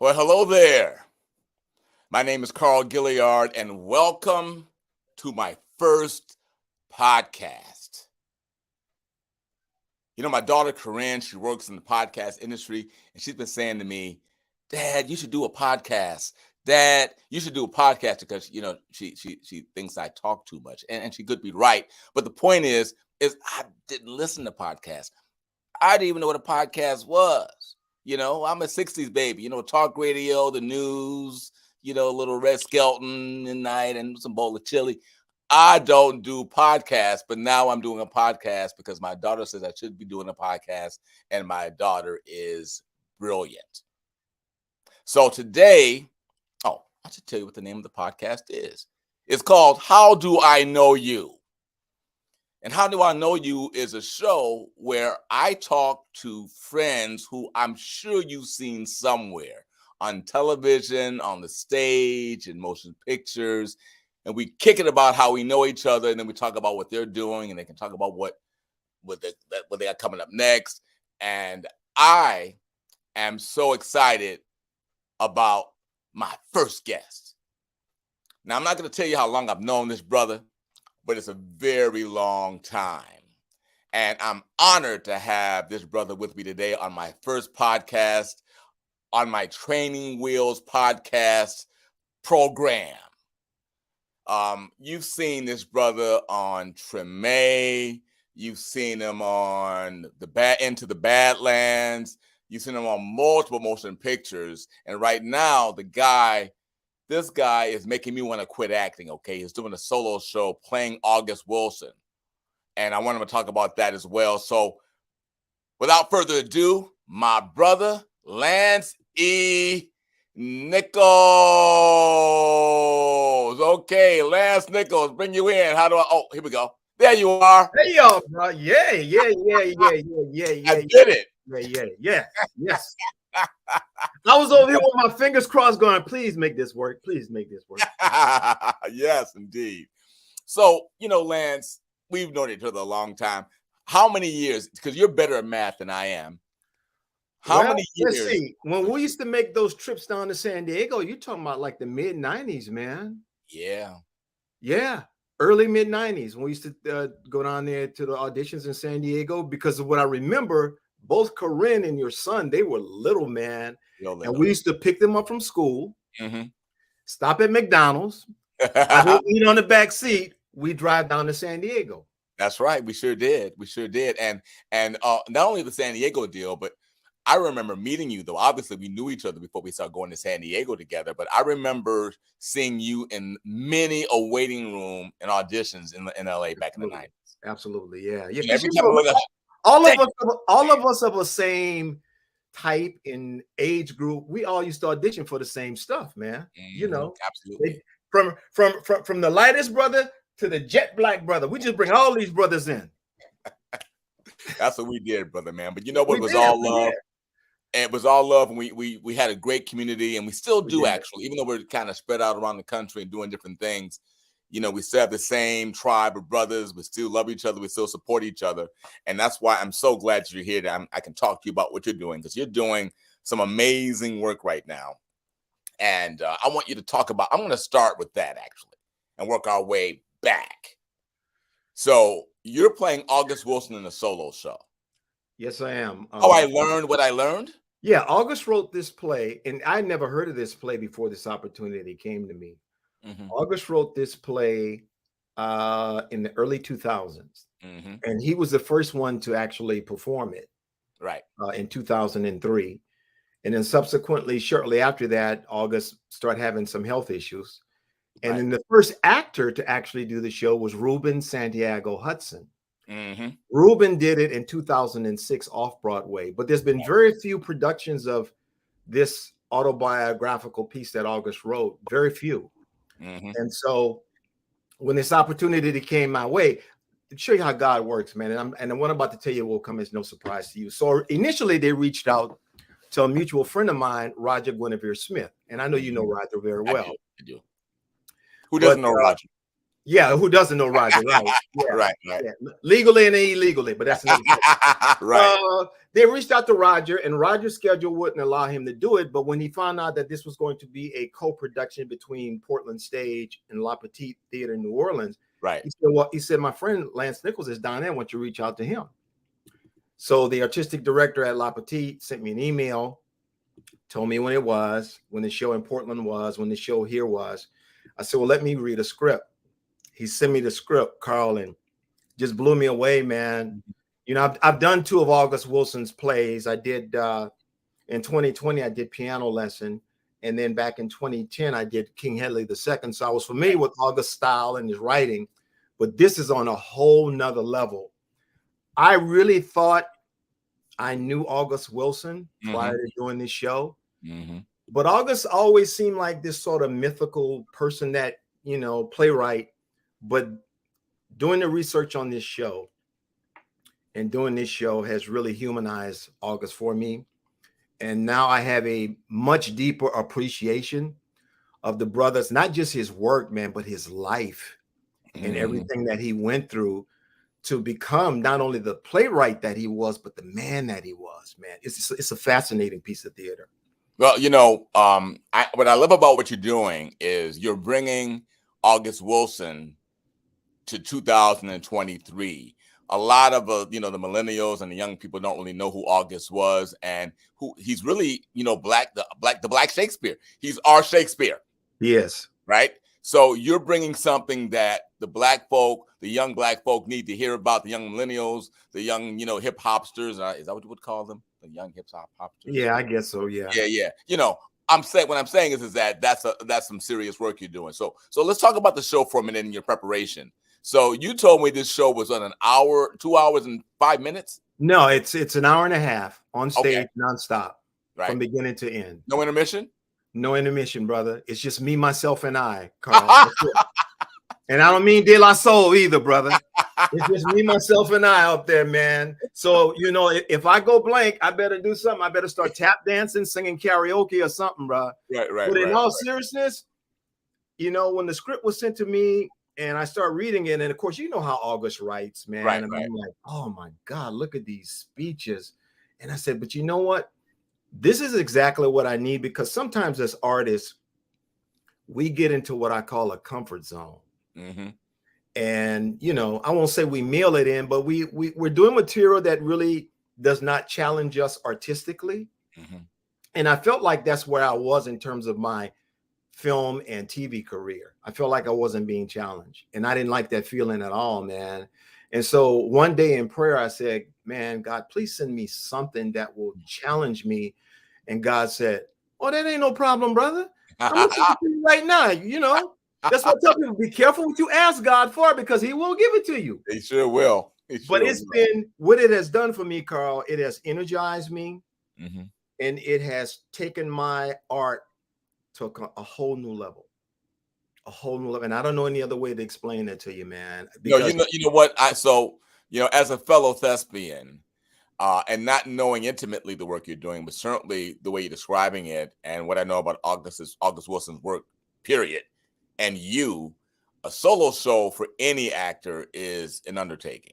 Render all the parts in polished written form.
Well, hello there. My name is Carl Gilliard, and welcome to my first podcast. My daughter Corinne, she works in the podcast industry, and she's been saying to me, "Dad, you should do a podcast. Dad, you should do a podcast," because she thinks I talk too much, and she could be right. But the point is I didn't listen to podcasts. I didn't even know what a podcast was. I'm a 60s baby, talk radio, the news, a little Red Skelton at night and some bowl of chili. I don't do podcasts, but now I'm doing a podcast because my daughter says I should be doing a podcast, and my daughter is brilliant. So today, I should tell you what the name of the podcast is. It's called How Do I Know You? And How Do I Know You is a show where I talk to friends who I'm sure you've seen somewhere on television, on the stage, in motion pictures. And we kick it about how we know each other. And then we talk about what they're doing. And they can talk about what they got coming up next. And I am so excited about my first guest. Now, I'm not going to tell you how long I've known this brother, but it's a very long time. And I'm honored to have this brother with me today on my first podcast, on my Training Wheels podcast program. You've seen this brother on Treme. You've seen him on Into the Badlands. You've seen him on multiple motion pictures. And right now, this guy is making me want to quit acting, okay? He's doing a solo show playing August Wilson. And I want him to talk about that as well. So without further ado, my brother, Lance E. Nichols. Okay, Lance Nichols, bring you in. Here we go. There you are. Hey, y'all, bro. Yeah. I did it. Yes. I was over here with my fingers crossed going, please make this work. Please make this work. Yes, indeed. So, Lance, we've known each other a long time. How many years? Because you're better at math than I am. How many years? Let's see. When we used to make those trips down to San Diego, you're talking about like the mid-90s, man. Yeah. Early mid-90s when we used to go down there to the auditions in San Diego, because of what I remember, both Corinne and your son, they were little, man. And we used to pick them up from school, stop at McDonald's, eat on the back seat. We drive down to San Diego. That's right. We sure did. And not only the San Diego deal, but I remember meeting you, though. Obviously, we knew each other before we started going to San Diego together. But I remember seeing you in many a waiting room and auditions in LA back in the 90s. Absolutely. Yeah. Every time all of us of the same type in age group, we all used to audition for the same stuff, man. Absolutely. From the lightest brother to the jet black brother, we just bring all these brothers in. That's what we did, brother, man. But you know what? It was all love. And it was all love, and we had a great community, and we still do, actually, even though we're kind of spread out around the country and doing different things. We still have the same tribe of brothers. We still love each other. We still support each other. And that's why I'm so glad you're here. That I can talk to you about what you're doing, because you're doing some amazing work right now. And I want you to talk about, I'm going to start with that, actually, and work our way back. So you're playing August Wilson in a solo show. Yes, I am. I learned what I learned? Yeah, August wrote this play, and I never heard of this play before this opportunity came to me. August wrote this play in the early 2000s, and he was the first one to actually perform it. Right. In 2003. And then subsequently, shortly after that, August started having some health issues. And then the first actor to actually do the show was Ruben Santiago Hudson. Ruben did it in 2006 off Broadway, but there's been very few productions of this autobiographical piece that August wrote, very few. And so when this opportunity came my way, to show you how God works, man, and what I'm about to tell you will come as no surprise to you. So initially they reached out to a mutual friend of mine, Roger Guinevere Smith. And I know you know Roger very well. I do. Who doesn't know Roger? Yeah, who doesn't know Roger, right? Yeah, Right. yeah. Legally and illegally, but that's another Right. they reached out to Roger, and Roger's schedule wouldn't allow him to do it. But when he found out that this was going to be a co-production between Portland Stage and La Petite Theater in New Orleans, Right. he said, "Well, he said my friend Lance Nichols is down there. Why don't you reach out to him?" So the artistic director at La Petite sent me an email, told me when it was, when the show in Portland was, when the show here was. I said, "Well, let me read a script." He sent me the script, Carl, and just blew me away, man. You know, I've done 2 of August Wilson's plays. I did in 2020, I did Piano Lesson. And then back in 2010, I did King Hedley II. So I was familiar with August's style and his writing, but this is on a whole nother level. I really thought I knew August Wilson prior to doing this show. But August always seemed like this sort of mythical person that, you know, playwright. But doing the research on this show and doing this show has really humanized August for me. And now I have a much deeper appreciation of the brothers, not just his work, man, but his life and everything that he went through to become not only the playwright that he was, but the man that he was, man. It's a fascinating piece of theater. Well, you know, what I love about what you're doing is you're bringing August Wilson to 2023. A lot of you know, the millennials and the young people don't really know who August was, and who he's really, you know, the black Shakespeare. He's our Shakespeare. Yes. Right. So you're bringing something that the black folk, the young black folk, need to hear about. The young millennials, the young, you know, hip hopsters. Is that what you would call them? The young hip hopsters. Yeah, I guess so. Yeah. Yeah. You know, what I'm saying is that that's some serious work you're doing. So let's talk about the show for a minute in your preparation. So you told me this show was on an hour, 2 hours and 5 minutes. No, it's an hour and a half on stage, nonstop, right, from beginning to end. No intermission. No intermission, brother. It's just me, myself, and I, Carl. And I don't mean De La Soul either, brother. It's just me, myself, and I out there, man. So, you know, if I go blank, I better do something. I better start tap dancing, singing karaoke or something, bro. Right. But in all seriousness, you know, when the script was sent to me and I start reading it, and of course, you know how August writes, man. Right. I'm like, oh my God, look at these speeches. And I said, but you know what? This is exactly what I need, because sometimes as artists, we get into what I call a comfort zone. And, you know, I won't say we mail it in, but we're doing material that really does not challenge us artistically. And I felt like that's where I was in terms of my film and TV career. I felt like I wasn't being challenged, and I didn't like that feeling at all, man. And so one day in prayer, I said, man, God, please send me something that will challenge me. And God said, oh, that ain't no problem, brother. I'm going to give it to you right now. You know, that's what I tell people. Be careful what you ask God for, because he will give it to you. He sure will. But it's been what it has done for me, Carl. It has energized me, and it has taken my art to a whole new level. A whole new level. And I don't know any other way to explain that to you, man. Because, you know what? You know, as a fellow thespian, and not knowing intimately the work you're doing, but certainly the way you're describing it, and what I know about August Wilson's work, period. And a solo show for any actor is an undertaking.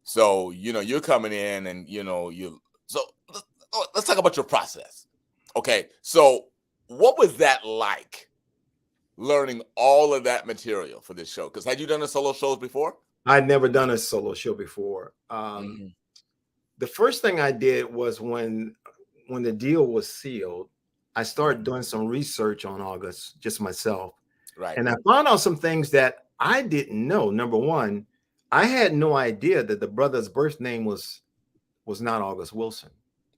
So, you know, you're coming in and, you know, so let's talk about your process. Okay. So what was that like, learning all of that material for this show? Because had you done a solo shows before? I'd never done a solo show before. The first thing I did was when the deal was sealed, I started doing some research on August, just myself. Right. And I found out some things that I didn't know. Number one, I had no idea that the brother's birth name was not August Wilson.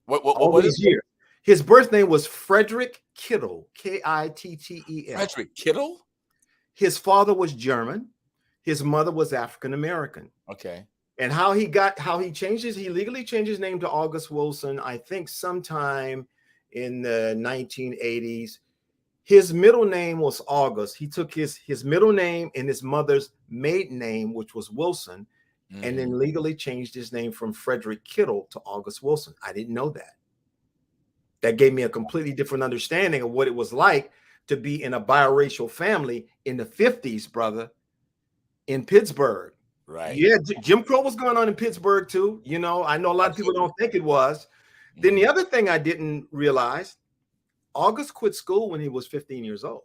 What is it? His birth name was Frederick Kittel, Kittel. Frederick Kittel? His father was German. His mother was African American. Okay. And how he legally changed his name to August Wilson, I think sometime in the 1980s. His middle name was August. He took his middle name and his mother's maiden name, which was Wilson, and then legally changed his name from Frederick Kittel to August Wilson. I didn't know that. That gave me a completely different understanding of what it was like to be in a biracial family in the 50s, brother. in Pittsburgh. Right. Yeah, Jim Crow was going on in Pittsburgh too. You know, I know a lot of people don't think it was. Then the other thing I didn't realize, August quit school when he was 15 years old.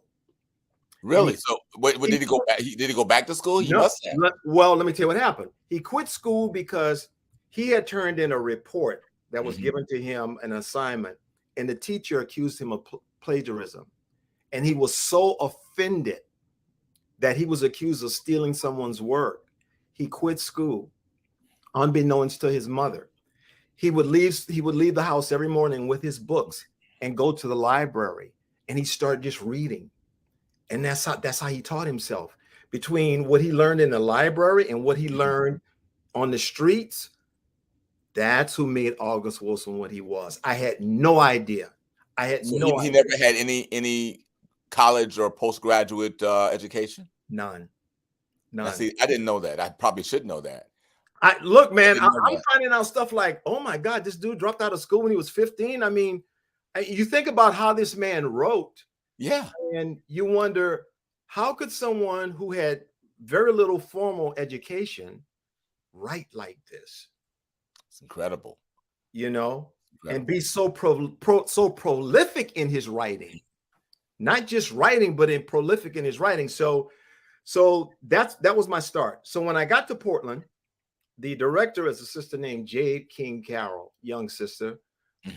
Really? So, what did he go back? Did he go back to school? He must have. Well, let me tell you what happened. He quit school because he had turned in a report that was given to him, an assignment, and the teacher accused him of plagiarism. And he was so offended that he was accused of stealing someone's work. He quit school, unbeknownst to his mother. He would leave the house every morning with his books and go to the library, and he started just reading. And that's how he taught himself. Between what he learned in the library and what he learned on the streets, that's who made August Wilson what he was. I had no idea. He never had any college or postgraduate education? None. See, I didn't know that. I probably should know that. Look, man, I'm finding out stuff like, oh my God, this dude dropped out of school when he was 15. I mean, you think about how this man wrote. Yeah. And you wonder, how could someone who had very little formal education write like this? It's incredible. You know, and be so prolific in his writing. Not just writing, but prolific in his writing. So that was my start. So when I got to Portland, the director is a sister named Jade King Carroll, young sister,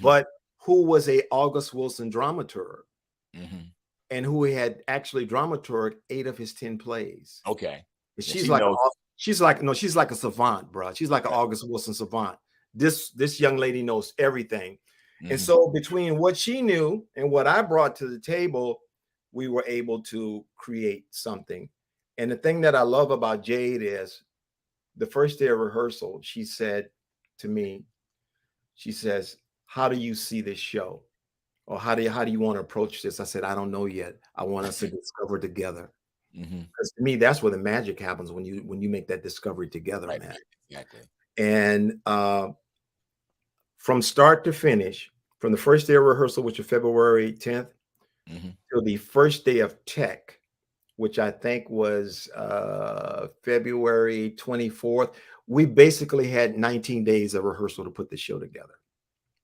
but who was a August Wilson dramaturg. And who had actually dramaturged 8 of his 10 plays. Okay. She's like a savant, bro. She's like an August Wilson savant. This young lady knows everything. And so between what she knew and what I brought to the table, we were able to create something. And the thing that I love about Jade is the first day of rehearsal, she said to me, she says, "How do you see this show? Or how do you want to approach this?" I said, "I don't know yet. I want us to discover together." Because to me, that's where the magic happens, when you make that discovery together, right, man. Exactly. And from start to finish, from the first day of rehearsal, which was February 10th, till the first day of tech, which I think was February 24th, we basically had 19 days of rehearsal to put the show together,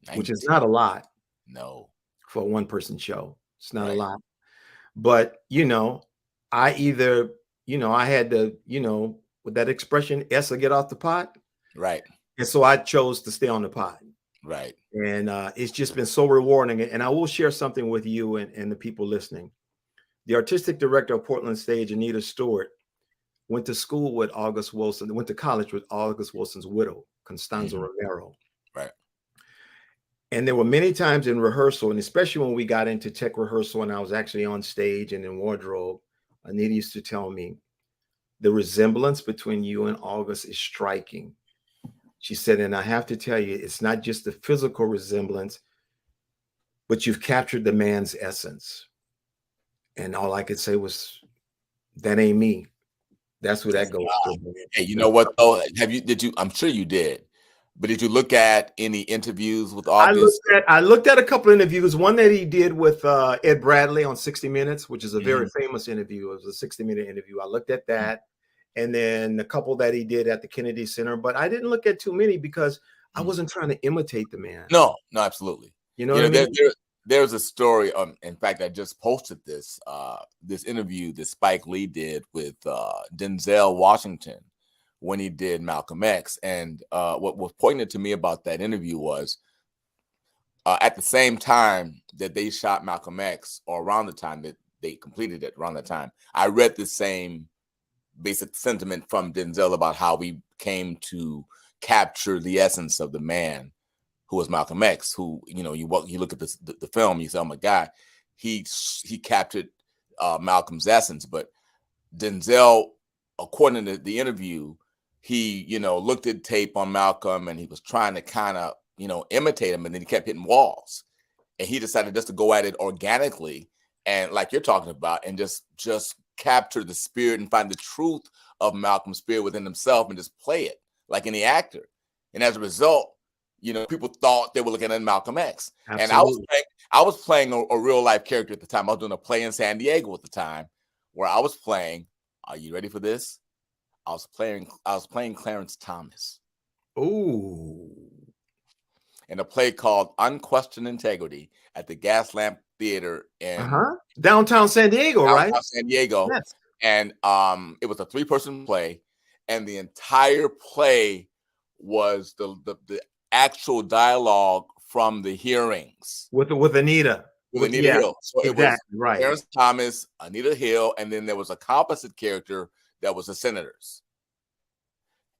19. Which is not a lot. No. For a one-person show. It's not a lot. But, you know, I had to, with that expression, S or get off the pot. Right. And so I chose to stay on the pot. Right. And it's just been so rewarding. And I will share something with you and the people listening. The artistic director of Portland Stage, Anita Stewart, went to school with August Wilson, went to college with August Wilson's widow, Constanza Romero. Right. And there were many times in rehearsal, and especially when we got into tech rehearsal and I was actually on stage and in wardrobe, Anita used to tell me, the resemblance between you and August is striking. She said, and I have to tell you, it's not just the physical resemblance, but you've captured the man's essence. And all I could say was, that ain't me. That's who that goes to. Hey, you know what though? I'm sure you did. But did you look at any interviews with August? I looked at a couple of interviews. One that he did with Ed Bradley on 60 Minutes, which is a very famous interview. It was a 60-minute interview. I looked at that. And then a couple that he did at the Kennedy Center. But I didn't look at too many because I wasn't trying to imitate the man. No, absolutely. You know what I mean? There's a story. In fact, I just posted this interview that Spike Lee did with Denzel Washington when he did Malcolm X. And what was poignant to me about that interview was at the same time that they shot Malcolm X, or around the time that they completed it, around the time, I read the same basic sentiment from Denzel about how we came to capture the essence of the man who was Malcolm X, who, you look at the film, you say, oh my God, he captured Malcolm's essence. But Denzel, according to the interview, he, looked at tape on Malcolm and he was trying to kind of, imitate him, and then he kept hitting walls. And he decided just to go at it organically, and like you're talking about, and just capture the spirit and find the truth of Malcolm's spirit within himself and just play it like any actor. And as a result, people thought they were looking at Malcolm X. Absolutely. And I was playing a real life character at the time. I was doing a play in San Diego at the time where I was playing, are you ready for this? I was playing Clarence Thomas Ooh. in a play called Unquestioned Integrity at the Gaslamp Theater in Downtown San Diego, right? downtown San Diego. Yes. And it was a 3-person play, and the entire play was the actual dialogue from the hearings With Anita. with Anita Hill. So it was right. Clarence Thomas, Anita Hill, and then there was a composite character that was the senators.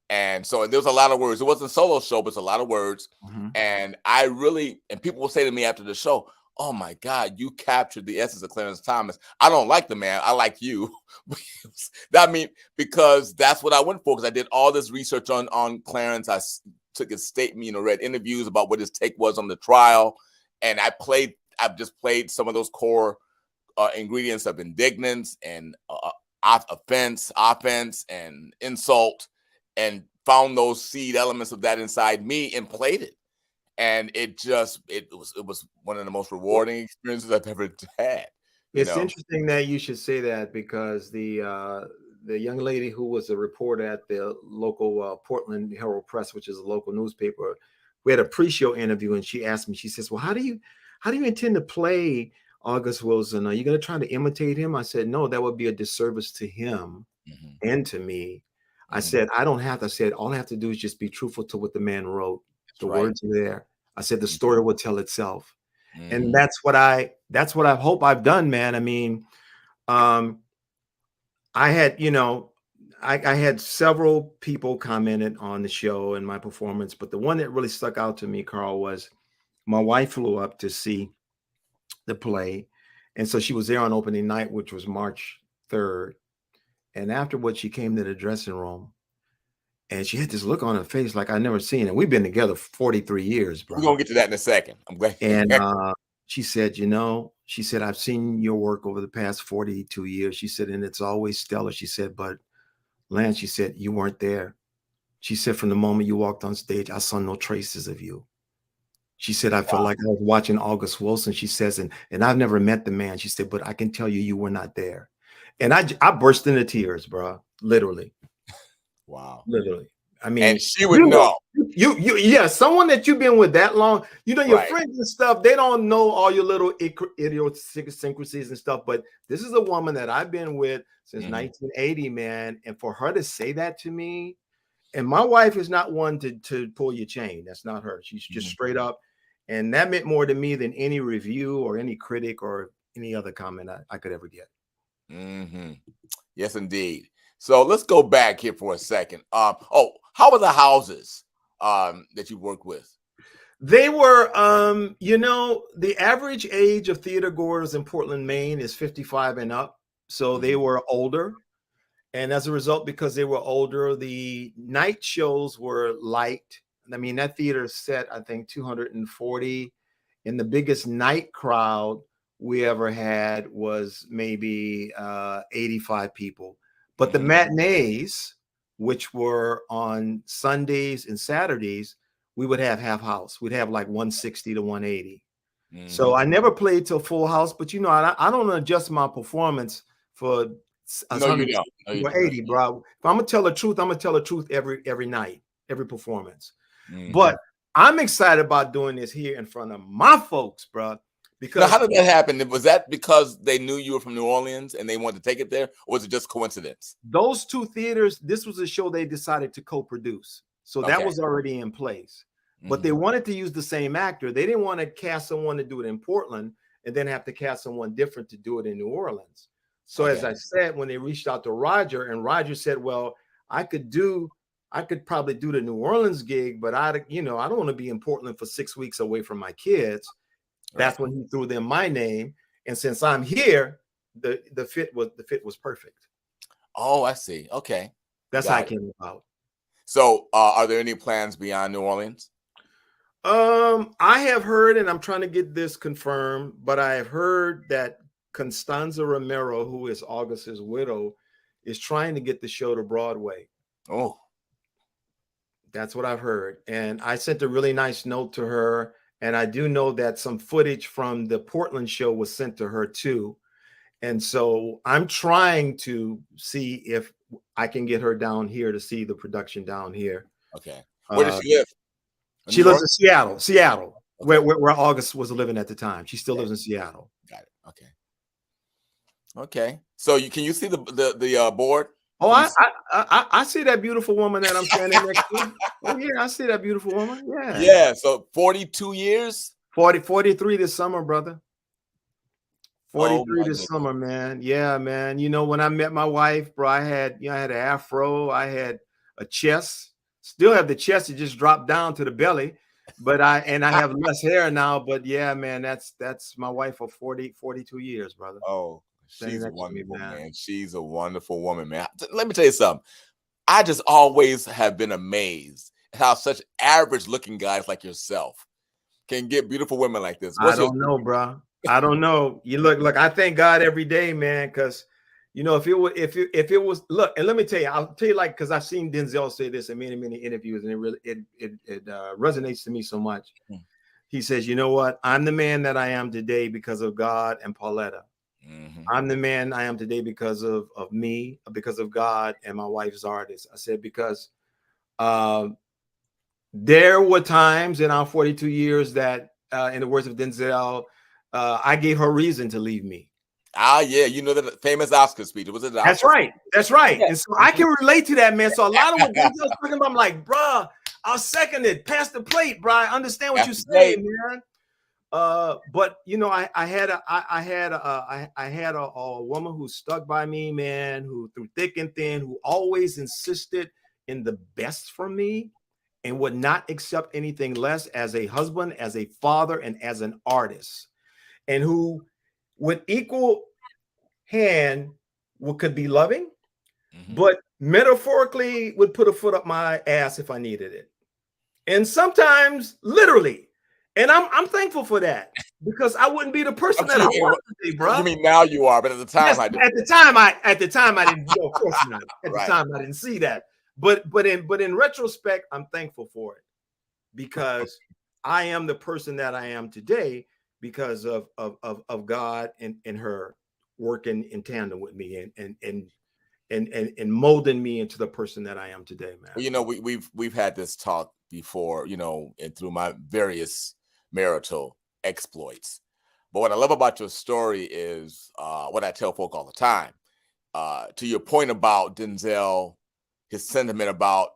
And so there was a lot of words. It wasn't a solo show, but it's a lot of words. And and people will say to me after the show, "Oh my God, you captured the essence of Clarence Thomas." I don't like the man. I like you. Because that's what I went for. Because I did all this research on Clarence. I took his statement, read interviews about what his take was on the trial, and I've just played some of those core ingredients of indignance and offense, and insult, and found those seed elements of that inside me and played it. And it was one of the most rewarding experiences I've ever had. It's interesting that you should say that, because the young lady who was a reporter at the local Portland Herald Press, which is a local newspaper, we had a pre-show interview, and she asked me, she says, "Well, how do you intend to play August Wilson? Are you going to try to imitate him?" I said, "No, that would be a disservice to him and to me." I said, "I don't have to." I said, "All I have to do is just be truthful to what the man wrote. The words are there." I said, "The story will tell itself." And that's what I hope I've done, man. I mean, I had, I had several people commented on the show and my performance, but the one that really stuck out to me, Carl, was my wife flew up to see the play. And so she was there on opening night, which was March 3rd. And afterwards, she came to the dressing room, and she had this look on her face like I'd never seen it. We've been together 43 years, bro. We're going to get to that in a second. I'm glad. And she said, she said, "I've seen your work over the past 42 years. She said, "and it's always stellar." She said, "But Lance," she said, "you weren't there." She said, "From the moment you walked on stage, I saw no traces of you." She said, "I felt like I was watching August Wilson." She says, and I've never met the man. She said, "But I can tell you were not there." And I burst into tears, bro. Literally. Wow. Literally. I mean, and she would know. Yeah, someone that you've been with that long, your friends and stuff, they don't know all your little idiosyncrasies and stuff. But this is a woman that I've been with since 1980, man. And for her to say that to me, and my wife is not one to pull your chain. That's not her. She's just straight up. And that meant more to me than any review or any critic or any other comment I could ever get. Yes, indeed. So let's go back here for a second. How were the houses that you worked with? They were, the average age of theater goers in Portland, Maine is 55 and up. So they were older. And as a result, because they were older, the night shows were light. I mean, that theater set, I think, 240. And the biggest night crowd we ever had was maybe 85 people. But the matinees, which were on Sundays and Saturdays, we would have half house. We'd have like 160 to 180. So I never played till full house, but I don't adjust my performance for 180, bro. If I'm gonna tell the truth, I'm gonna tell the truth every night, every performance. But I'm excited about doing this here in front of my folks, bro. Because how did that happen? Was that because they knew you were from New Orleans and they wanted to take it there, or was it just coincidence? Those two theaters, this was a show they decided to co-produce. So that was already in place. But they wanted to use the same actor. They didn't want to cast someone to do it in Portland and then have to cast someone different to do it in New Orleans. So as I said, when they reached out to Roger, and Roger said, "Well, I could probably do the New Orleans gig, but I don't want to be in Portland for 6 weeks away from my kids." That's when he threw them my name. And since I'm here, the fit was perfect. Oh, I see. Okay. That's how it came about. So are there any plans beyond New Orleans? I have heard, and I'm trying to get this confirmed, but I have heard that Constanza Romero, who is August's widow, is trying to get the show to Broadway. Oh. That's what I've heard. And I sent a really nice note to her. And I do know that some footage from the Portland show was sent to her too. And so I'm trying to see if I can get her down here to see the production down here. Okay. Where does she live? In She New lives York? in Seattle. Seattle, Okay. where August was living at the time. She still Okay. lives in Seattle. Got it. Okay. Okay. So can you see the board? Oh, Can you I see that beautiful woman that I'm standing next to. Oh yeah, I see that beautiful woman. Yeah. Yeah. So 42 years. 43 this summer, brother. Oh 43 my this goodness. summer, man. Yeah, man. You know, when I met my wife, bro, I had an afro, I had a chest. Still have the chest, it just dropped down to the belly. But I have less hair now. But yeah, man, that's my wife for 42 years, brother. Oh, Standing she's next to me, wonderful, man. man. She's a wonderful woman, man. Let me tell you something. I just always have been amazed at how such average looking guys like yourself can get beautiful women like this. I don't know, bro. I don't know. You look. I thank God every day, man, because you know if it was look, and let me tell you, I'll tell you like because I've seen Denzel say this in many interviews, and it really resonates to me so much. Mm. He says, you know what? I'm the man that I am today because of God and Pauletta. Mm-hmm. I'm the man I am today because of me, because of God and my wife's artist. I said because there were times in our 42 years that, in the words of Denzel, I gave her reason to leave me. Ah, yeah, you know the famous Oscar speech. Was it? That's right. That's right. Yeah. And so I can relate to that, man. So a lot of what Denzel's talking about, I'm like, bruh, I'll second it. Pass the plate, bruh. I understand what you're saying, man. But you know, I had a woman who stuck by me, man, who through thick and thin, who always insisted in the best for me and would not accept anything less as a husband, as a father, and as an artist, and who with equal hand could be loving, but metaphorically would put a foot up my ass if I needed it. And sometimes literally. And I'm thankful for that because I wouldn't be the person that I was today, bro. You mean now you are, but at the time, yes, I didn't. At the time I didn't. No, of course not. At the time I didn't see that. But in retrospect, I'm thankful for it because I am the person that I am today because of God and her working in tandem with me and molding me into the person that I am today, man. Well, you know, we've had this talk before, you know, and through my various marital exploits. But what I love about your story is what I tell folk all the time. To your point about Denzel, his sentiment about,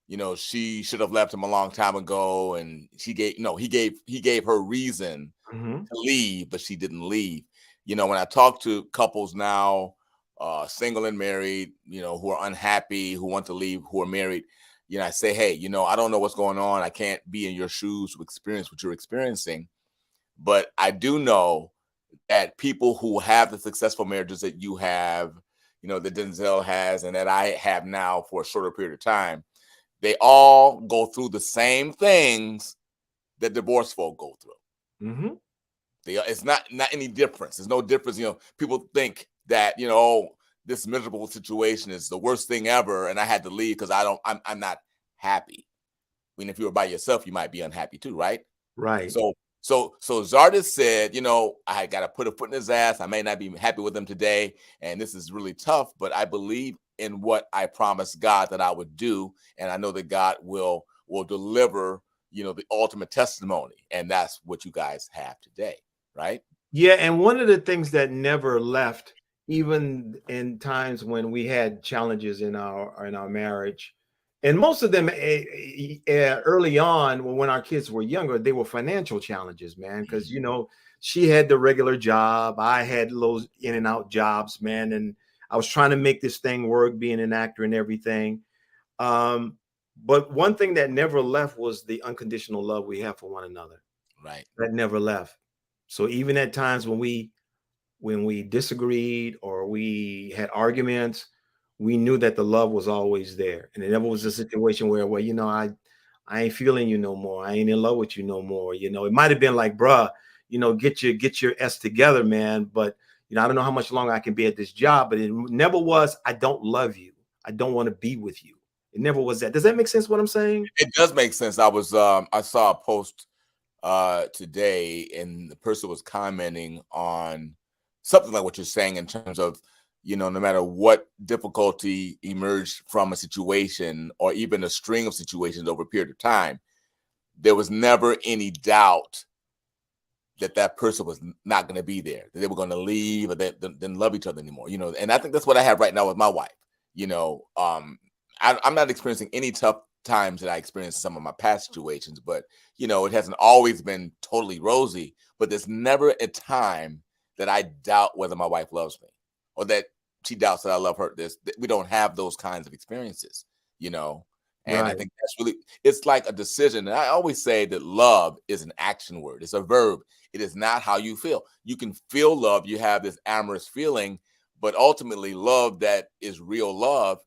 you know, she should have left him a long time ago, and he gave her reason to leave, but she didn't leave. You know, when I talk to couples now, single and married, you know, who are unhappy, who want to leave, who are married, you know, I say, hey, you know, I don't know what's going on. I can't be in your shoes to experience what you're experiencing. But I do know that people who have the successful marriages that you have, you know, that Denzel has and that I have now for a shorter period of time, they all go through the same things that divorced folk go through. It's not any difference. There's no difference. You know, people think that, you know, oh, this miserable situation is the worst thing ever, and I had to leave because I'm not happy. I mean, if you were by yourself, you might be unhappy too, right? Right. So Zardis said, you know, I got to put a foot in his ass. I may not be happy with him today, and this is really tough, but I believe in what I promised God that I would do, and I know that God will deliver, you know, the ultimate testimony, and that's what you guys have today, right? Yeah, and one of the things that never left, even in times when we had challenges in our marriage, and most of them early on, when our kids were younger, they were financial challenges, man. Because you know, she had the regular job, I had those in and out jobs, man, and I was trying to make this thing work, being an actor and everything. But one thing that never left was the unconditional love we have for one another. Right. That never left. So even at times when we disagreed or we had arguments, we knew that the love was always there. And it never was a situation where, well, you know, I ain't feeling you no more. I ain't in love with you no more. You know, it might have been like, bruh, you know, get your S together, man. But, you know, I don't know how much longer I can be at this job, but it never was, I don't love you. I don't want to be with you. It never was that. Does that make sense what I'm saying? It does make sense. I saw a post today, and the person was commenting on something like what you're saying in terms of you know, no matter what difficulty emerged from a situation or even a string of situations over a period of time, there was never any doubt that that person was not going to be there, that they were going to leave or they didn't love each other anymore, you know. And I think that's what I have right now with my wife. You know, I'm not experiencing any tough times that I experienced in some of my past situations, but, you know, it hasn't always been totally rosy, but there's never a time that I doubt whether my wife loves me or that she doubts that I love her. We don't have those kinds of experiences, you know. And I think that's really, it's like a decision. And I always say that love is an action word. It's a verb. It is not how you feel. You can feel love. You have this amorous feeling, but ultimately love that is real love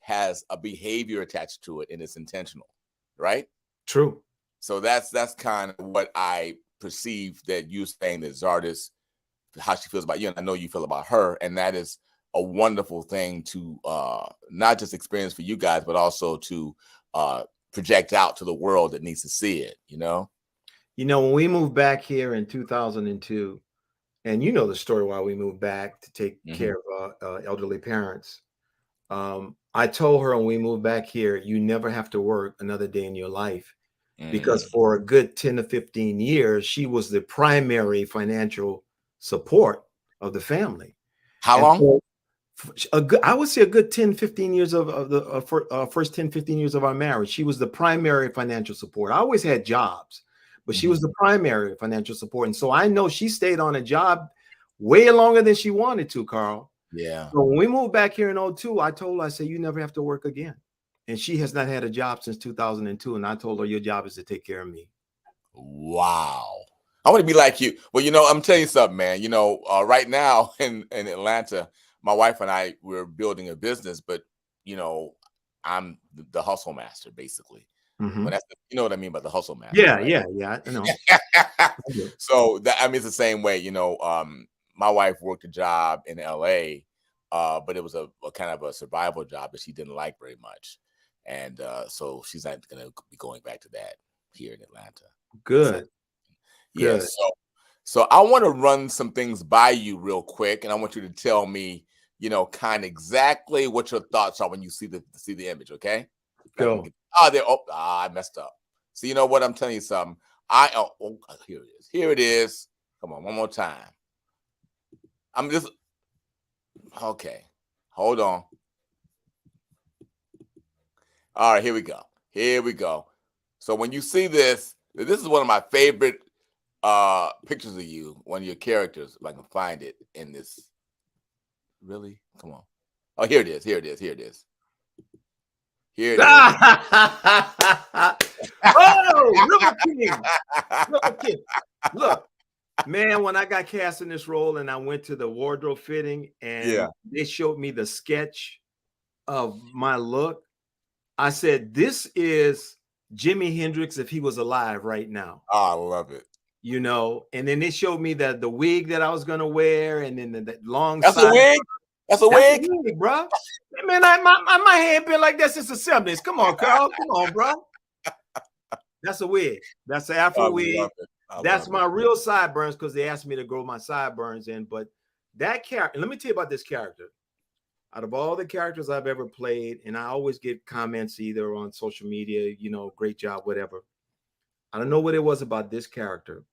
has a behavior attached to it and it's intentional, right? True. So that's kind of what I perceive that you're saying that Zardis, how she feels about you, and I know you feel about her, and that is a wonderful thing to not just experience for you guys, but also to project out to the world that needs to see it, you know? You know, when we moved back here in 2002, and you know the story why we moved back to take care of elderly parents. I told her when we moved back here, you never have to work another day in your life, because for a good 10 to 15 years, she was the primary financial support of the family. How long? I would say a good 10, 15 years of the first 10, 15 years of our marriage. She was the primary financial support. I always had jobs, but she was the primary financial support. And so I know she stayed on a job way longer than she wanted to, Carl. Yeah. So when we moved back here in 2002, I told her, I said, you never have to work again. And she has not had a job since 2002. And I told her, your job is to take care of me. Wow. I want to be like you. Well, you know, I'm telling you something, man. You know, right now in Atlanta, my wife and I, we're building a business, but, you know, I'm the hustle master, basically. But that's you know what I mean by the hustle master. Yeah, right? yeah, I know. So that, I mean, it's the same way, you know, my wife worked a job in LA, but it was a kind of a survival job that she didn't like very much. And so she's not going to be going back to that here in Atlanta. Good. Yeah. Good. So I want to run some things by you real quick, and I want you to tell me, you know, kind of exactly what your thoughts are when you see the image. Okay. Go. I messed up. So you know what? I'm telling you something. Here it is. Here it is. Come on, one more time. I'm just okay. Hold on. All right, here we go. Here we go. So when you see this is one of my favorite pictures of you, one of your characters, if I can find it in this. Really? Come on. Oh, here it is. Here it is. Here it is. Here it is. Oh, River King. River King. Look, man, when I got cast in this role and I went to the wardrobe fitting and they showed me the sketch of my look, I said, this is Jimi Hendrix if he was alive right now. Oh, I love it. You know, and then they showed me the wig that I was going to wear, and then the long That's a wig? That's a wig, bro. Man, my hair been like that since the 70s. Come on, Carl. Come on, bro. That's a wig. That's an Afro wig. That's my real sideburns, because they asked me to grow my sideburns in. But that character, let me tell you about this character. Out of all the characters I've ever played, and I always get comments either on social media, you know, great job, whatever. I don't know what it was about this character,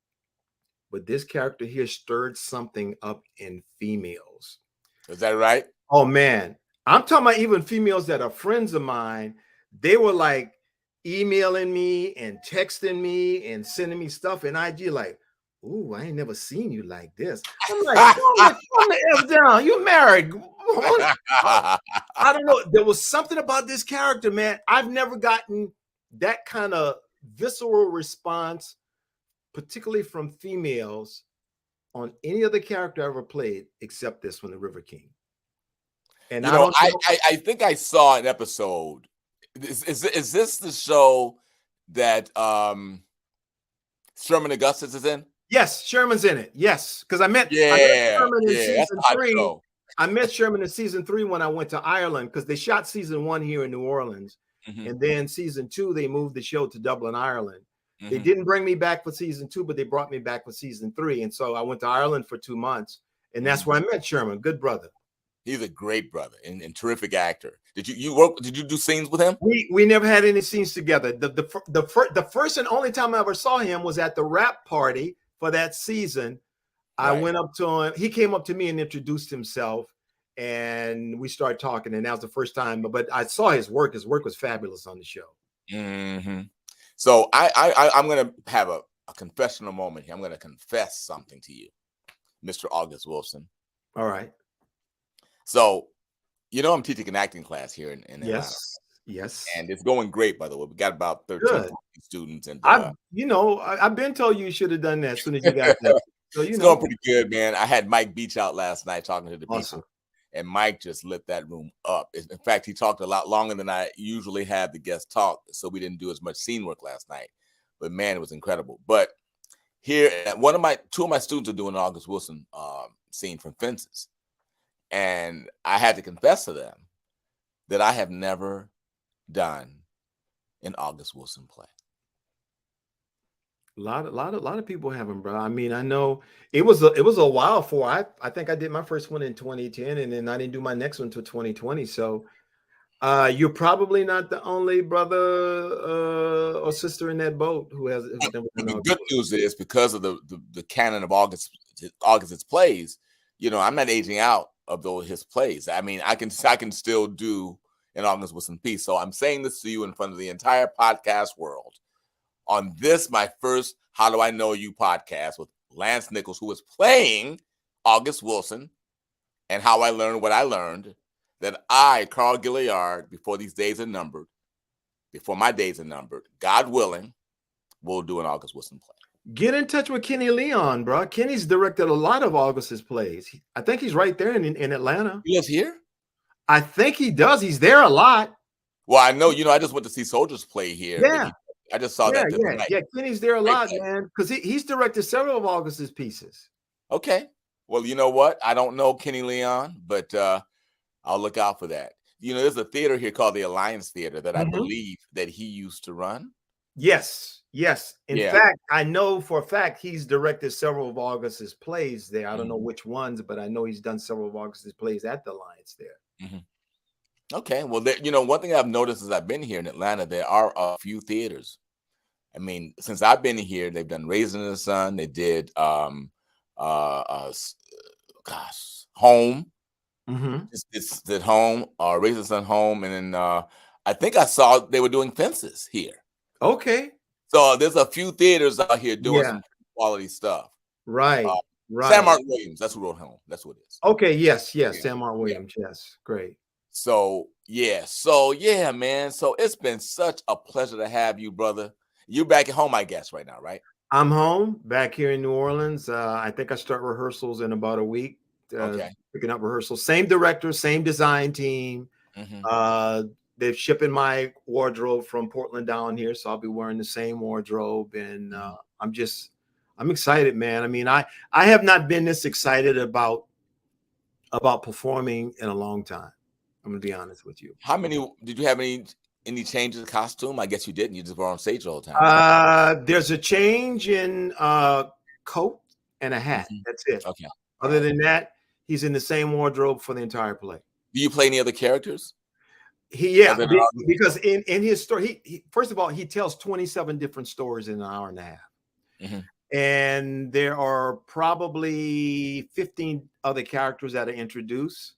but this character here stirred something up in females. Is that right? Oh, man. I'm talking about even females that are friends of mine. They were like emailing me and texting me and sending me stuff in IG like, ooh, I ain't never seen you like this. I'm like, calm the F down. You're married. I don't know. There was something about this character, man. I've never gotten that kind of visceral response, particularly from females, on any other character I ever played except this one, the River King. And you know, I think I saw an episode. Is this the show that Sherman Augustus is in? Yes, Sherman's in it. Yes, because I met Sherman in season 3. I met Sherman in season 3 when I went to Ireland, because they shot season 1 here in New Orleans. And then season 2, they moved the show to Dublin, Ireland. They didn't bring me back for season 2, but they brought me back for season 3. And so I went to Ireland for 2 months. And that's where I met Sherman. Good brother. He's a great brother and terrific actor. Did you do scenes with him? We never had any scenes together. The first and only time I ever saw him was at the rap party for that season. I went up to him. He came up to me and introduced himself, and we started talking. And that was the first time. But I saw his work. His work was fabulous on the show. Mm-hmm. So I'm gonna have a confessional moment here. I'm gonna confess something to you, Mr. August Wilson. All right. So, I'm teaching an acting class here in Atlanta. Yes. And it's going great, by the way. We got about 13 students. And I've been told you should have done that as soon as you got there. So it's going pretty good, man. I had Mike Beach out last night talking to the awesome. people. And Mike just lit that room up. In fact, he talked a lot longer than I usually have the guests talk. So we didn't do as much scene work last night. But man, it was incredible. But here, two of my students are doing an August Wilson scene from Fences. And I had to confess to them that I have never done an August Wilson play. A lot of people haven't, bro. I mean, I know it was a while for. I think I did my first one in 2010, and then I didn't do my next one until 2020. So you're probably not the only brother or sister in that boat who has. The good news is because of the canon of August's plays, I'm not aging out of his plays. I mean, I can still do an August Wilson piece. So I'm saying this to you in front of the entire podcast world on this, my first How Do I Know You podcast with Lance Nichols, who was playing August Wilson, and how I learned what I learned, that I, Carl Gilliard, before my days are numbered, God willing, will do an August Wilson play. Get in touch with Kenny Leon, bro. Kenny's directed a lot of August's plays. I think he's right there in Atlanta. He lives here? I think he does. He's there a lot. Well, I know, I just went to see Soldiers play here. Yeah. I just saw that. Yeah, Kenny's there a lot, man, because he's directed several of August's pieces. Okay. Well, you know what? I don't know Kenny Leon, but I'll look out for that. There's a theater here called the Alliance Theater that I believe that he used to run. Yes. In fact, I know for a fact he's directed several of August's plays there. I don't know which ones, but I know he's done several of August's plays at the Alliance there. Mm-hmm. Okay. Well, one thing I've noticed as I've been here in Atlanta, there are a few theaters. I mean, since I've been here, they've done Raising the Sun. They did, Home. It's at Home, Raising the Sun, Home. And then I think I saw they were doing Fences here. Okay. So there's a few theaters out here doing some quality stuff. Right. Sam Martin Williams, that's who wrote Home. That's what it is. Okay. Yes. Sam Martin Williams. Yes. Great. So man. So it's been such a pleasure to have you, brother. You're back at home, I guess, right now, right? I'm home back here in New Orleans. I think I start rehearsals in about a week. Picking up rehearsals. Same director, same design team. They're shipping my wardrobe from Portland down here, so I'll be wearing the same wardrobe. And I'm excited, man. I mean, I have not been this excited about performing in a long time. I'm gonna be honest with you. Did you have any changes in costume? I guess you didn't. You just were on stage all the time. There's a change in coat and a hat. That's it. Okay. Other than that, he's in the same wardrobe for the entire play. Do you play any other characters? Because in his story, he first of all, he tells 27 different stories in an hour and a half. And there are probably 15 other characters that are introduced.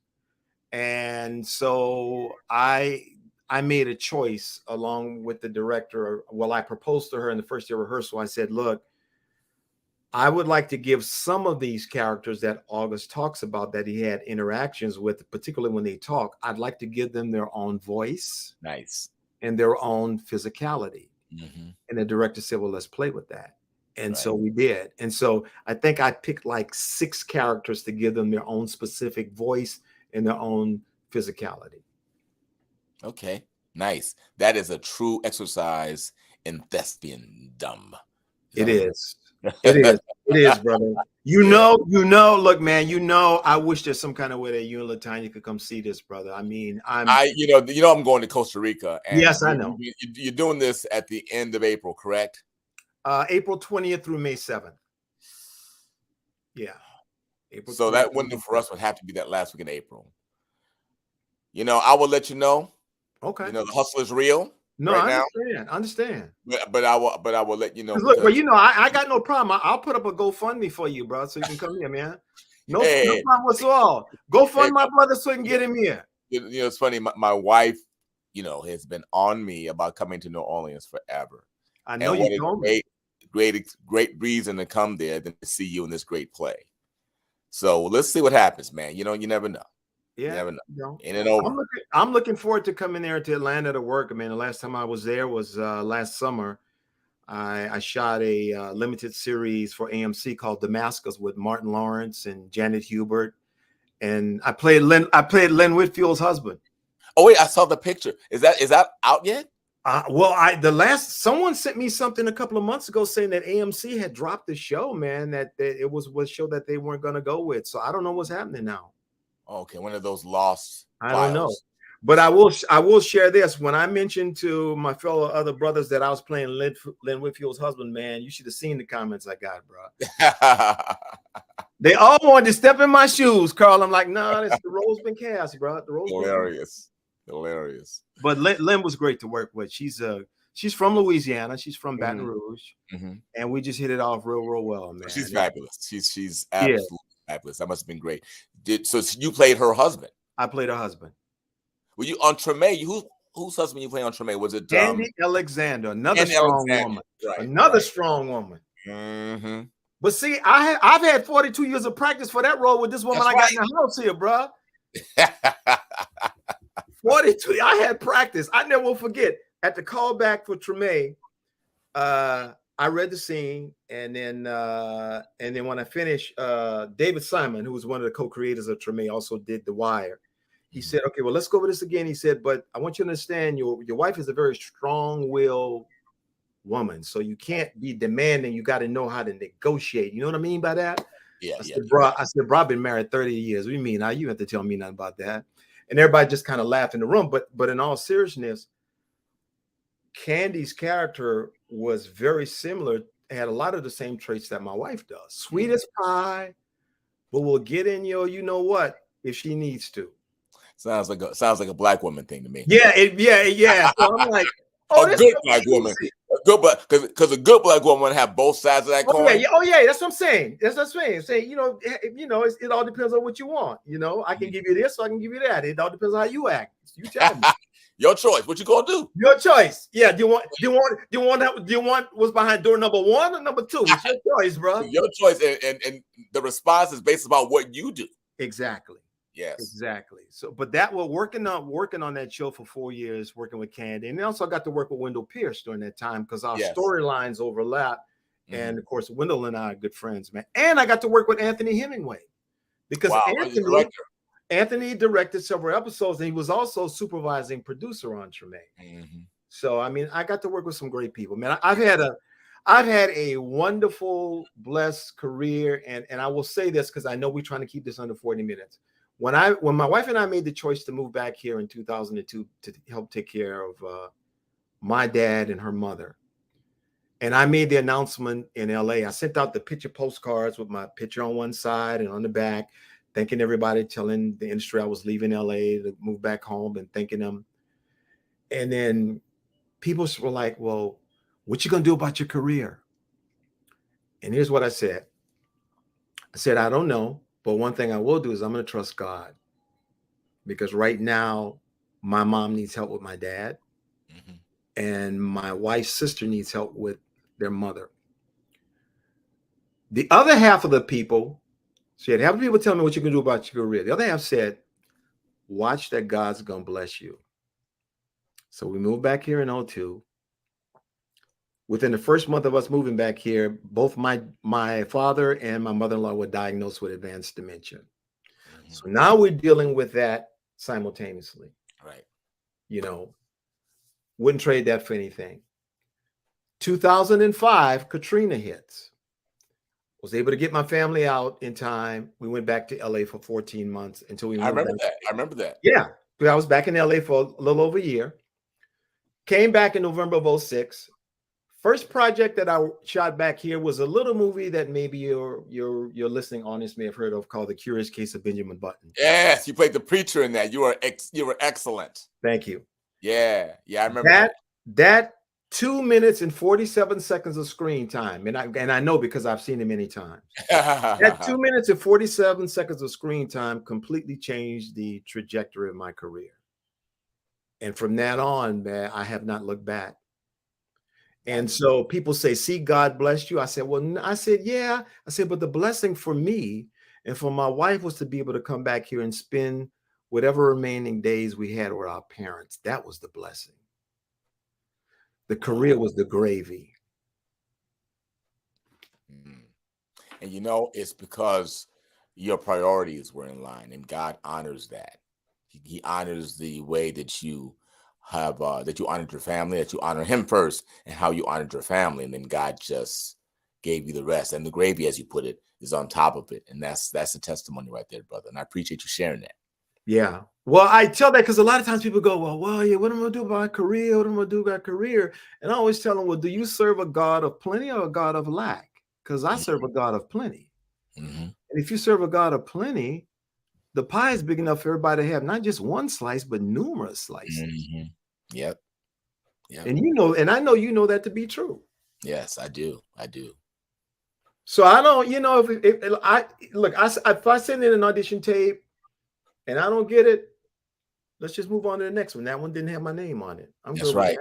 And so I made a choice along with the director. Well, I proposed to her in the first day of rehearsal. I said, look, I would like to give some of these characters that August talks about that he had interactions with, particularly when they talk, I'd like to give them their own voice. Nice. And their own physicality. And the director said, well, let's play with that. And so we did. And so I think I picked like 6 characters to give them their own specific voice and their own physicality. Okay, nice. That is a true exercise in thespiandom. It is. It is, brother. Look, man, I wish there's some kind of way that you and LaTanya could come see this, brother. I mean, I'm going to Costa Rica. And yes, I know. You're doing this at the end of April, correct? April 20th through May 7th. Yeah. So that window for us would have to be that last week in April. I will let you know. Okay. The hustle is real No, right I now. understand. But I will let you know. Look, well, I got no problem. I'll put up a GoFundMe for you, bro, so you can come here, man. No problem whatsoever. Go fund my brother so he can get him here. It's funny. My wife, has been on me about coming to New Orleans forever. I know you told me. Great reason to come there than to see you in this great play. So let's see what happens, man. You never know. Yeah, you never know. In and over. I'm looking forward to coming there to Atlanta to work. I mean, the last time I was there was last summer. I shot a limited series for AMC called Damascus with Martin Lawrence and Janet Hubert, and I played Len Whitfield's husband. Oh wait, I saw the picture. Is that out yet? Someone sent me something a couple of months ago saying that AMC had dropped the show, man. That it was a show that they weren't going to go with. So I don't know what's happening now. Okay, one of those lost I files. don't know. But I will share this. When I mentioned to my fellow other brothers that I was playing Len Whitfield's husband, man, you should have seen the comments I got, bro. They all wanted to step in my shoes, Carl. I'm like, nah, the role's been cast, bro. The role's hilarious. But Len was great to work with. She's from Louisiana. She's from Baton Rouge, and we just hit it off real well, man. She's fabulous. She's absolutely fabulous. That must have been great. So you played her husband? I played her husband. Were you on Treme? Whose husband you played on Treme? Was it Andy Alexander? Another strong woman. Right, another strong woman. Mm-hmm. But see, I've had 42 years of practice for that role with this woman got in the house here, bro. 42. I had practice. I never will forget. At the callback for Treme, I read the scene, and then when I finished, David Simon, who was one of the co-creators of Treme, also did The Wire. He said, okay, well, let's go over this again. He said, but I want you to understand your wife is a very strong-willed woman. So you can't be demanding. You got to know how to negotiate. You know what I mean by that? Yeah. I said, bro, I've been married 30 years. What do you mean? Now you have to tell me nothing about that. And everybody just kind of laughed in the room. But in all seriousness, Candy's character was very similar, had a lot of the same traits that my wife does. Sweet as pie, but will get in your you know what if she needs to. Sounds like a black woman thing to me. Yeah. So I'm like, a good black woman. Because a good black woman have both sides of that coin. Yeah. That's what I'm saying. Saying, it all depends on what you want. I can give you this, or I can give you that. It all depends on how you act. You tell me. Your choice. What you gonna do? Your choice. Yeah. Do you want what's behind door number 1 or number 2? It's your choice, bro. Your choice, and the response is based about what you do. Exactly. Yes. Exactly. So, but that we're working on that show for 4 years, working with Candy, and then also I got to work with Wendell Pierce during that time because our storylines overlap, and of course Wendell and I are good friends, man. And I got to work with Anthony Hemingway because Anthony directed several episodes, and he was also supervising producer on Treme. So, I mean, I got to work with some great people, man. I've had a wonderful, blessed career, and I will say this because I know we're trying to keep this under 40 minutes. When my wife and I made the choice to move back here in 2002 to help take care of my dad and her mother, and I made the announcement in LA, I sent out the picture postcards with my picture on one side and on the back, thanking everybody, telling the industry I was leaving LA to move back home and thanking them. And then people were like, well, what you gonna do about your career? And here's what I said. I said, I don't know. But one thing I will do is I'm going to trust God, because right now my mom needs help with my dad, and my wife's sister needs help with their mother. The other half of the people said, half of the people tell me what you can do about your career. The other half said, watch that God's going to bless you. So we moved back here in 2002. Within the first month of us moving back here, both my father and my mother-in-law were diagnosed with advanced dementia. So now we're dealing with that simultaneously. Right. Wouldn't trade that for anything. 2005, Katrina hits. Was able to get my family out in time. We went back to LA for 14 months until we moved. I remember that. Yeah. I was back in LA for a little over a year. Came back in November of 2006. First project that I shot back here was a little movie that maybe your listening audience may have heard of called The Curious Case of Benjamin Button. Yes, you played the preacher in that. You were excellent. Thank you. Yeah, I remember that 2 minutes and 47 seconds of screen time, and I know because I've seen it many times. That 2 minutes and 47 seconds of screen time completely changed the trajectory of my career. And from that on, man, I have not looked back. And so people say, see, God blessed you. I said, well, I said, yeah. I said, but the blessing for me and for my wife was to be able to come back here and spend whatever remaining days we had with our parents. That was the blessing. The career was the gravy. And you know, it's because your priorities were in line, and God honors that. He honors the way that you have that you honored your family, that you honor him first, and how you honored your family, and then God just gave you the rest. And the gravy, as you put it, is on top of it. And that's a testimony right there, brother. And I appreciate you sharing that. Yeah. Well, I tell that because a lot of times people go, well, yeah, what am I gonna do about my career? What am I gonna do about career? And I always tell them, well, do you serve a God of plenty or a God of lack? Because I serve a God of plenty. And if you serve a God of plenty, the pie is big enough for everybody to have not just one slice, but numerous slices. Yep. And you know, and I know you know that to be true. Yes, I do. So I don't, you know, if I send in an audition tape and I don't get it, let's just move on to the next one. That one didn't have my name on it. I'm That's good right. with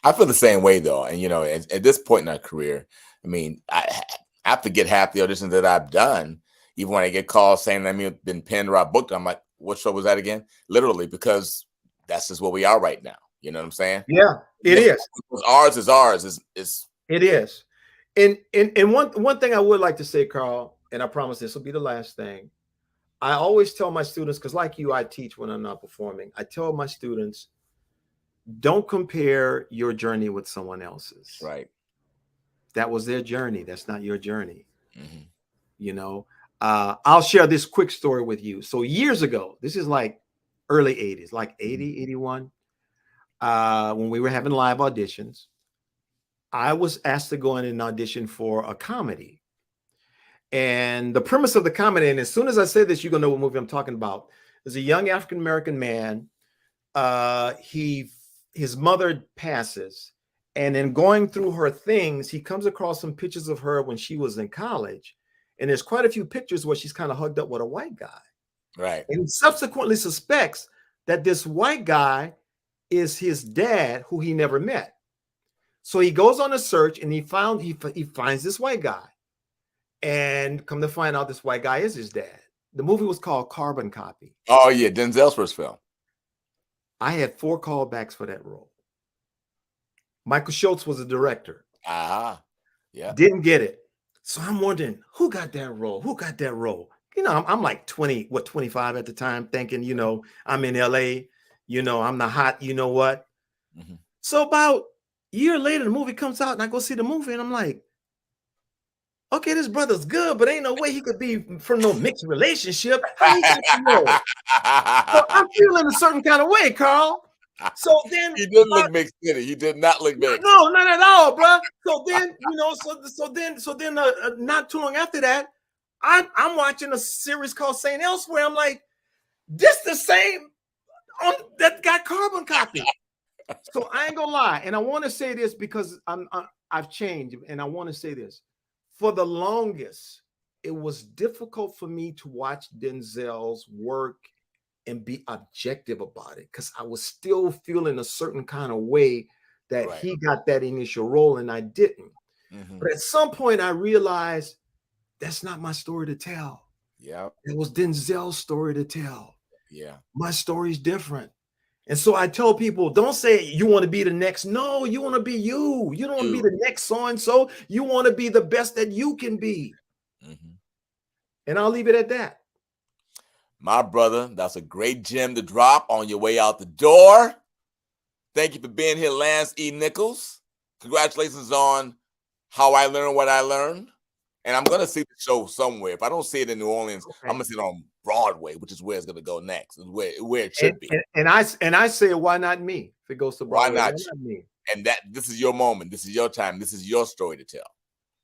that. I feel the same way though. And you know, at this point in our career, I mean, I forget half the auditions that I've done. Even when I get calls saying that I've been pinned or I booked, I'm like, what show was that again? Literally, because that's just where we are right now. You know what I'm saying? Yeah, it is. Ours is ours. It is. And one thing I would like to say, Carl, and I promise this will be the last thing. I always tell my students, because like you, I teach when I'm not performing. I tell my students, don't compare your journey with someone else's. Right. That was their journey. That's not your journey. You know, I'll share this quick story with you. So years ago, this is like early 80s, like 80, 81, when we were having live auditions, I was asked to go in and audition for a comedy. And the premise of the comedy, and as soon as I say this, you're going to know what movie I'm talking about. There's a young African-American man. His mother passes. And in going through her things, he comes across some pictures of her when she was in college. And there's quite a few pictures where she's kind of hugged up with a white guy. Right. And he subsequently suspects that this white guy is his dad, who he never met. So he goes on a search and he finds this white guy. And come to find out, this white guy is his dad. The movie was called Carbon Copy. Oh, yeah. Denzel's first film. I had 4 callbacks for that role. Michael Schultz was the director. Yeah. Didn't get it. So I'm wondering, who got that role? Who got that role? You know, I'm like 25 at the time, thinking, you know, I'm in LA, you know, I'm the hot, you know what? So about a year later, the movie comes out and I go see the movie and I'm like, okay, this brother's good, but ain't no way he could be from no mixed relationship. How he got the role? So I'm feeling a certain kind of way, Carl. So then he didn't look mixed, did he? He did not look mixed. No, not at all, bro. So then, you know, so then, not too long after that, I'm watching a series called Saint Elsewhere. I'm like, this the same on that got Carbon Copy. So I ain't gonna lie, and I want to say this because I've changed, and I want to say this. For the longest, it was difficult for me to watch Denzel's work and be objective about it because I was still feeling a certain kind of way that he got that initial role and I didn't. But at some point, I realized that's not my story to tell. Yeah, it was Denzel's story to tell. Yeah, my story's different. And so I tell people, don't say you want to be the next. No, you want to be you. You don't want to be the next so-and-so. You want to be the best that you can be. And I'll leave it at that. My brother, that's a great gem to drop on your way out the door. Thank you for being here, Lance E. Nichols. Congratulations on How I Learned What I Learned. And I'm going to see the show somewhere. If I don't see it in New Orleans, I'm going to see it on Broadway, which is where it's going to go next, where it should be. And I say, why not me? If it goes to Broadway, why not me? And that this is your moment. This is your time. This is your story to tell.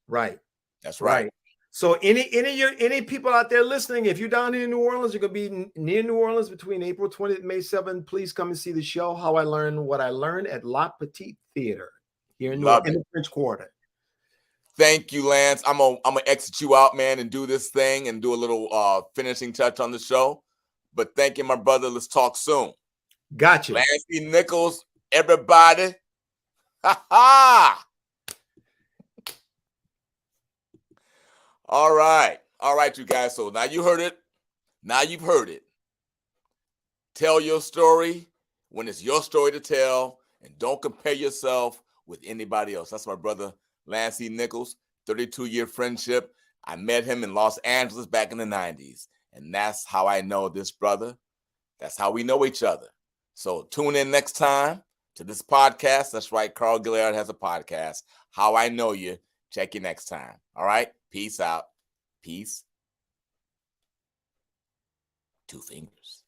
Right. That's right. So any people out there listening, if you're down here in New Orleans, you're gonna be near New Orleans between April 20th and May 7th. Please come and see the show. How I Learned What I Learned at La Petite Theater here in New Orleans, in the French Quarter. Thank you, Lance. I'm gonna exit you out, man, and do this thing and do a little finishing touch on the show. But thank you, my brother. Let's talk soon. Got you. Lance E. Nichols, everybody. Ha ha. All right, you guys. So now you heard it. Now you've heard it. Tell your story when it's your story to tell, and don't compare yourself with anybody else. That's my brother, Lance E. Nichols, 32-year friendship. I met him in Los Angeles back in the 90s, and that's how I know this brother. That's how we know each other. So tune in next time to this podcast. That's right, Carl Gilliard has a podcast, How I Know You. Check you next time. All right? Peace out. Peace. 2 fingers.